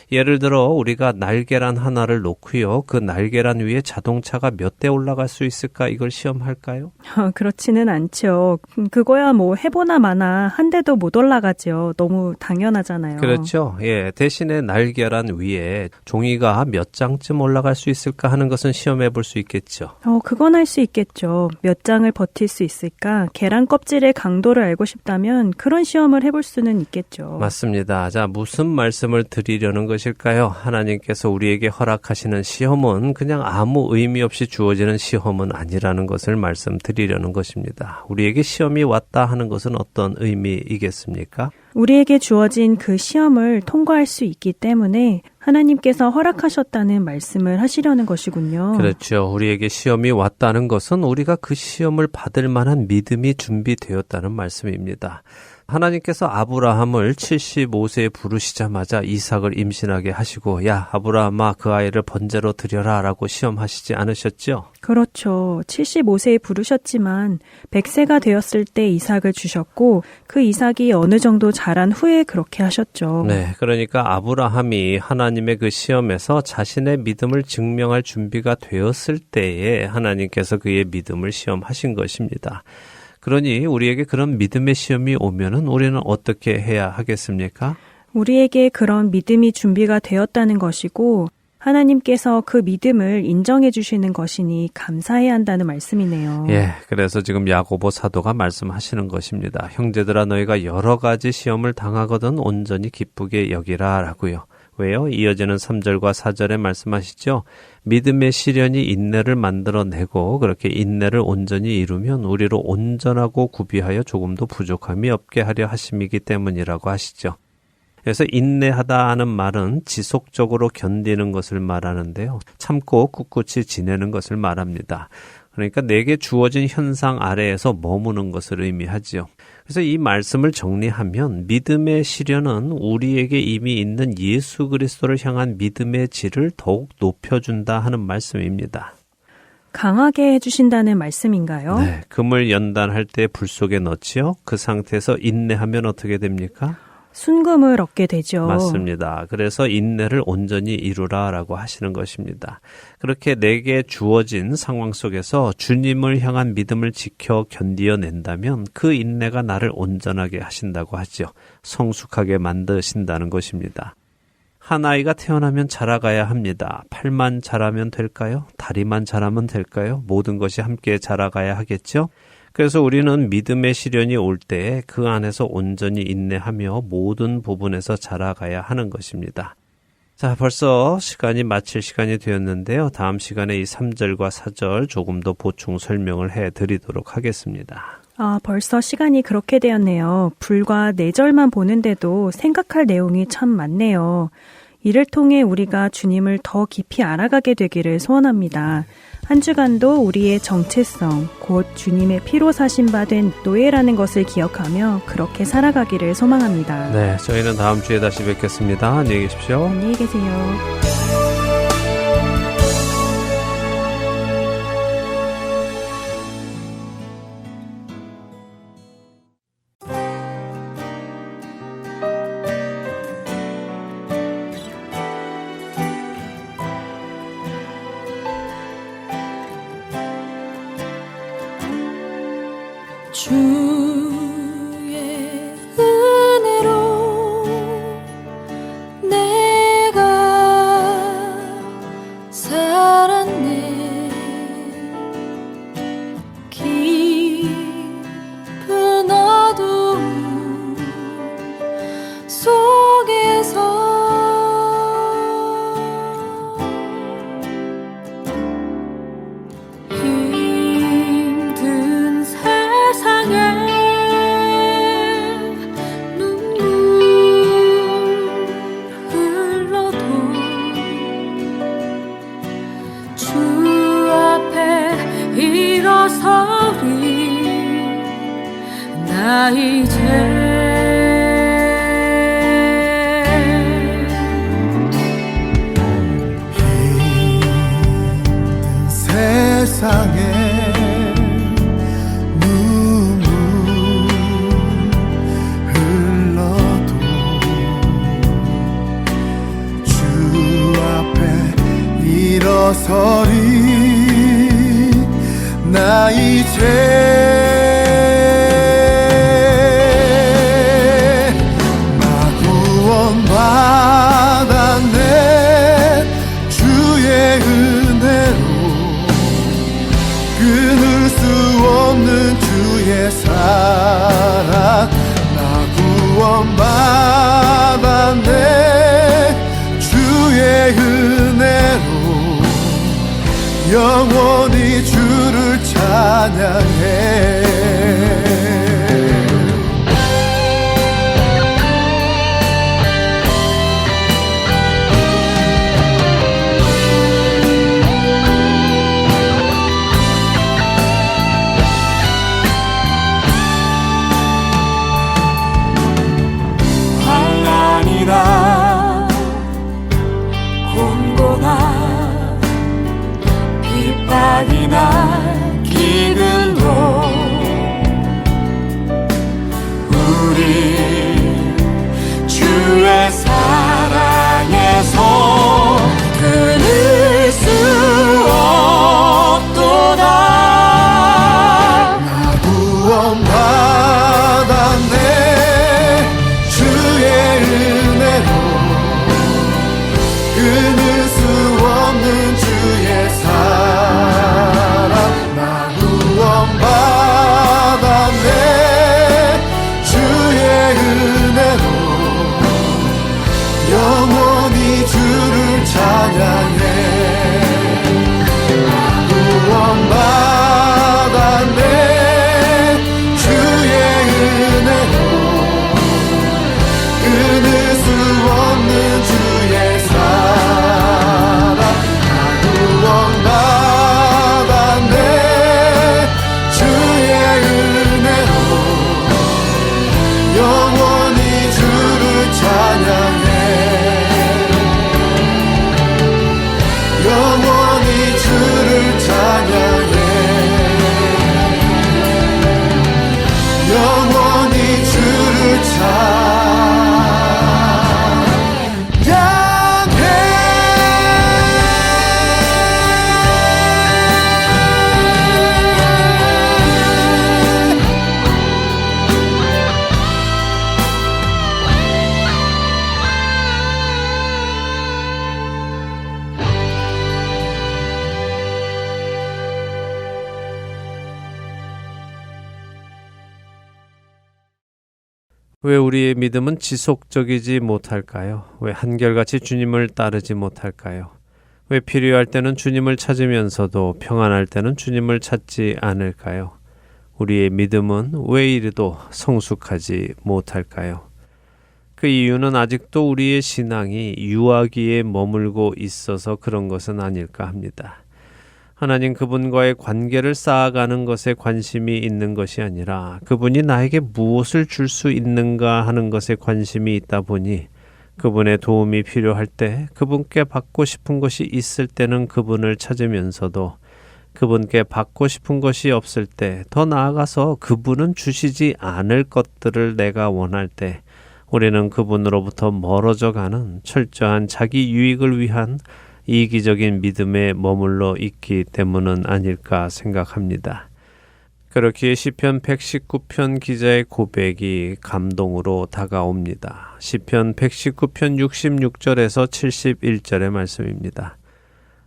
예를 들어 우리가 날계란 하나를 놓고요. 그 날계란 위에 자동차가 몇 대 올라갈 수 있을까 이걸 시험할까요? 그렇지는 않죠. 그거야 뭐 해보나 마나 한 대도 못 올라가죠. 너무 당연하잖아요. 그렇죠. 예, 대신에 날계란 위에 종이가 몇 장쯤 올라갈 수 있을까 하는 것은 시험해 볼 수 있겠죠. 그건 할 수 있겠죠. 몇 장을 버틸 수 있을까? 계란 껍질의 강도를 알고 싶다면 그런 시험을 해볼 수는 있겠죠. 맞습니다. 자, 무슨 말씀을 드리려는 것일까요? 하나님께서 우리에게 허락하시는 시험은 그냥 아무 의미 없이 주어지는 시험은 아니라는 것을 말씀드리려는 것입니다. 우리에게 시험이 왔다 하는 것은 어떤 의미이겠습니까? 우리에게 주어진 그 시험을 통과할 수 있기 때문에 하나님께서 허락하셨다는 말씀을 하시려는 것이군요. 그렇죠. 우리에게 시험이 왔다는 것은 우리가 그 시험을 받을 만한 믿음이 준비되었다는 말씀입니다. 하나님께서 아브라함을 75세에 부르시자마자 이삭을 임신하게 하시고 야, 아브라함아 그 아이를 번제로 드려라 라고 시험하시지 않으셨죠? 그렇죠. 75세에 부르셨지만 100세가 되었을 때 이삭을 주셨고 그 이삭이 어느 정도 자란 후에 그렇게 하셨죠. 네, 그러니까 아브라함이 하나님의 그 시험에서 자신의 믿음을 증명할 준비가 되었을 때에 하나님께서 그의 믿음을 시험하신 것입니다. 그러니 우리에게 그런 믿음의 시험이 오면은 우리는 어떻게 해야 하겠습니까? 우리에게 그런 믿음이 준비가 되었다는 것이고 하나님께서 그 믿음을 인정해 주시는 것이니 감사해야 한다는 말씀이네요. 예, 그래서 지금 야고보 사도가 말씀하시는 것입니다. 형제들아 너희가 여러 가지 시험을 당하거든 온전히 기쁘게 여기라 라고요. 왜요? 이어지는 3절과 4절에 말씀하시죠. 믿음의 시련이 인내를 만들어내고 그렇게 인내를 온전히 이루면 우리로 온전하고 구비하여 조금도 부족함이 없게 하려 하심이기 때문이라고 하시죠. 그래서 인내하다 하는 말은 지속적으로 견디는 것을 말하는데요. 참고 꿋꿋이 지내는 것을 말합니다. 그러니까 내게 주어진 현상 아래에서 머무는 것을 의미하지요. 그래서 이 말씀을 정리하면 믿음의 시련은 우리에게 이미 있는 예수 그리스도를 향한 믿음의 질을 더욱 높여준다 하는 말씀입니다. 강하게 해주신다는 말씀인가요? 네, 금을 연단할 때 불 속에 넣지요. 그 상태에서 인내하면 어떻게 됩니까? 순금을 얻게 되죠. 맞습니다. 그래서 인내를 온전히 이루라라고 하시는 것입니다. 그렇게 내게 주어진 상황 속에서 주님을 향한 믿음을 지켜 견디어낸다면 그 인내가 나를 온전하게 하신다고 하죠. 성숙하게 만드신다는 것입니다. 한 아이가 태어나면 자라가야 합니다. 팔만 자라면 될까요? 다리만 자라면 될까요? 모든 것이 함께 자라가야 하겠죠? 그래서 우리는 믿음의 시련이 올 때 그 안에서 온전히 인내하며 모든 부분에서 자라가야 하는 것입니다. 자, 벌써 시간이 마칠 시간이 되었는데요. 다음 시간에 이 3절과 4절 조금 더 보충 설명을 해드리도록 하겠습니다. 벌써 시간이 그렇게 되었네요. 불과 4절만 보는데도 생각할 내용이 참 많네요. 이를 통해 우리가 주님을 더 깊이 알아가게 되기를 소원합니다. 한 주간도 우리의 정체성, 곧 주님의 피로 사신 바 된 노예라는 것을 기억하며 그렇게 살아가기를 소망합니다. 네, 저희는 다음 주에 다시 뵙겠습니다. 안녕히 계십시오. 안녕히 계세요. 주의 은혜로 내가 살았네. 깊은 어두움 속에서 힘든 세상에 나 이제 세상에 눈물 흘러도 주 앞에 일어서리. 나 이제 받았네. 주의 은혜로 끊을 수 없는 주의 사랑. 나 구원받았네. 주의 은혜로 영원히 주를 찬양해. 환난이나 곤고나 핍박이나 기근도 왜 우리의 믿음은 지속적이지 못할까요? 왜 한결같이 주님을 따르지 못할까요? 왜 필요할 때는 주님을 찾으면서도 평안할 때는 주님을 찾지 않을까요? 우리의 믿음은 왜 이리도 성숙하지 못할까요? 그 이유는 아직도 우리의 신앙이 유아기에 머물고 있어서 그런 것은 아닐까 합니다. 하나님 그분과의 관계를 쌓아가는 것에 관심이 있는 것이 아니라 그분이 나에게 무엇을 줄 수 있는가 하는 것에 관심이 있다 보니 그분의 도움이 필요할 때 그분께 받고 싶은 것이 있을 때는 그분을 찾으면서도 그분께 받고 싶은 것이 없을 때 더 나아가서 그분은 주시지 않을 것들을 내가 원할 때 우리는 그분으로부터 멀어져 가는 철저한 자기 유익을 위한 이기적인 믿음에 머물러 있기 때문은 아닐까 생각합니다. 그렇기에 시편 119편 기자의 고백이 감동으로 다가옵니다. 시편 119편 66절에서 71절의 말씀입니다.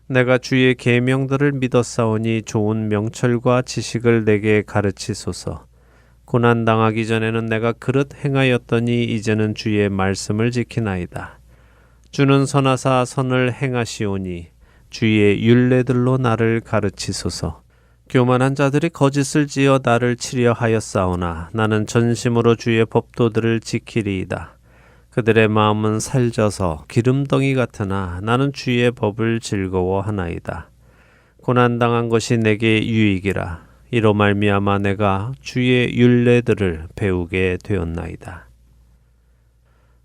내가 주의 계명들을 믿었사오니 좋은 명철과 지식을 내게 가르치소서. 고난당하기 전에는 내가 그릇 행하였더니 이제는 주의 말씀을 지키나이다. 주는 선하사 선을 행하시오니 주의 율례들로 나를 가르치소서. 교만한 자들이 거짓을 지어 나를 치려 하였사오나 나는 전심으로 주의 법도들을 지키리이다. 그들의 마음은 살져서 기름덩이 같으나 나는 주의 법을 즐거워하나이다. 고난당한 것이 내게 유익이라. 이로 말미암아 내가 주의 율례들을 배우게 되었나이다.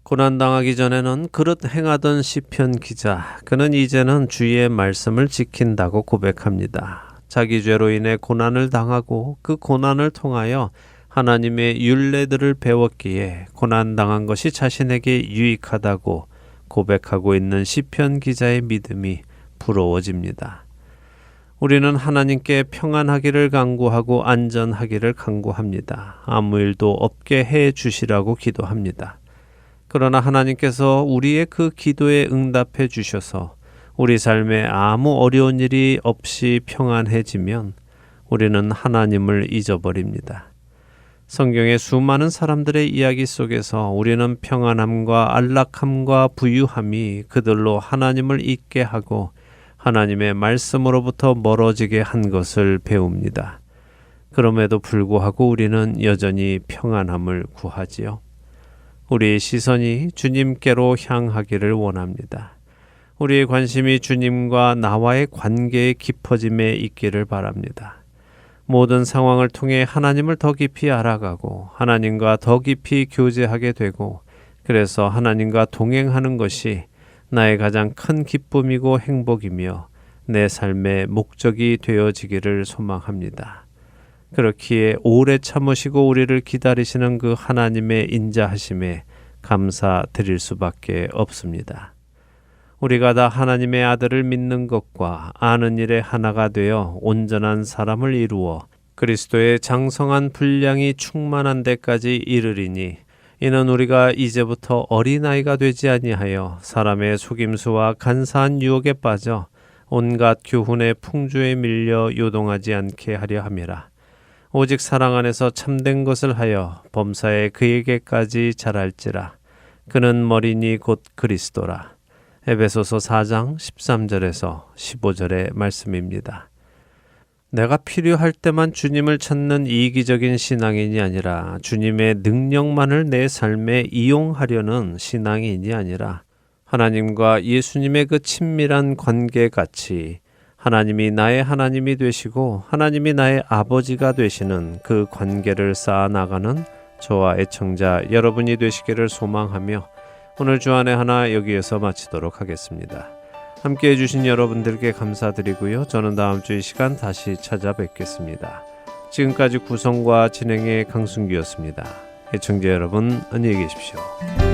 고난당하기 전에는 그릇 행하던 시편 기자, 그는 이제는 주의 말씀을 지킨다고 고백합니다. 자기 죄로 인해 고난을 당하고 그 고난을 통하여 하나님의 율례들을 배웠기에 고난당한 것이 자신에게 유익하다고 고백하고 있는 시편 기자의 믿음이 부러워집니다. 우리는 하나님께 평안하기를 간구하고 안전하기를 간구합니다. 아무 일도 없게 해 주시라고 기도합니다. 그러나 하나님께서 우리의 그 기도에 응답해 주셔서 우리 삶에 아무 어려운 일이 없이 평안해지면 우리는 하나님을 잊어버립니다. 성경의 수많은 사람들의 이야기 속에서 우리는 평안함과 안락함과 부유함이 그들로 하나님을 잊게 하고 하나님의 말씀으로부터 멀어지게 한 것을 배웁니다. 그럼에도 불구하고 우리는 여전히 평안함을 구하지요. 우리의 시선이 주님께로 향하기를 원합니다. 우리의 관심이 주님과 나와의 관계의 깊어짐에 있기를 바랍니다. 모든 상황을 통해 하나님을 더 깊이 알아가고 하나님과 더 깊이 교제하게 되고 그래서 하나님과 동행하는 것이 나의 가장 큰 기쁨이고 행복이며 내 삶의 목적이 되어지기를 소망합니다. 그렇기에 오래 참으시고 우리를 기다리시는 그 하나님의 인자하심에 감사드릴 수밖에 없습니다. 우리가 다 하나님의 아들을 믿는 것과 아는 일에 하나가 되어 온전한 사람을 이루어 그리스도의 장성한 분량이 충만한 데까지 이르리니 이는 우리가 이제부터 어린아이가 되지 아니하여 사람의 속임수와 간사한 유혹에 빠져 온갖 교훈의 풍조에 밀려 요동하지 않게 하려 함이라. 오직 사랑 안에서 참된 것을 하여 범사에 그에게까지 자랄지라. 그는 머리니 곧 그리스도라. 에베소서 4장 13절에서 15절의 말씀입니다. 내가 필요할 때만 주님을 찾는 이기적인 신앙인이 아니라 주님의 능력만을 내 삶에 이용하려는 신앙인이 아니라 하나님과 예수님의 그 친밀한 관계같이 하나님이 나의 하나님이 되시고 하나님이 나의 아버지가 되시는 그 관계를 쌓아나가는 저와 애청자 여러분이 되시기를 소망하며 오늘 주안의 하나 여기에서 마치도록 하겠습니다. 함께해 주신 여러분들께 감사드리고요. 저는 다음 주 이 시간 다시 찾아뵙겠습니다. 지금까지 구성과 진행의 강순기였습니다. 애청자 여러분 안녕히 계십시오.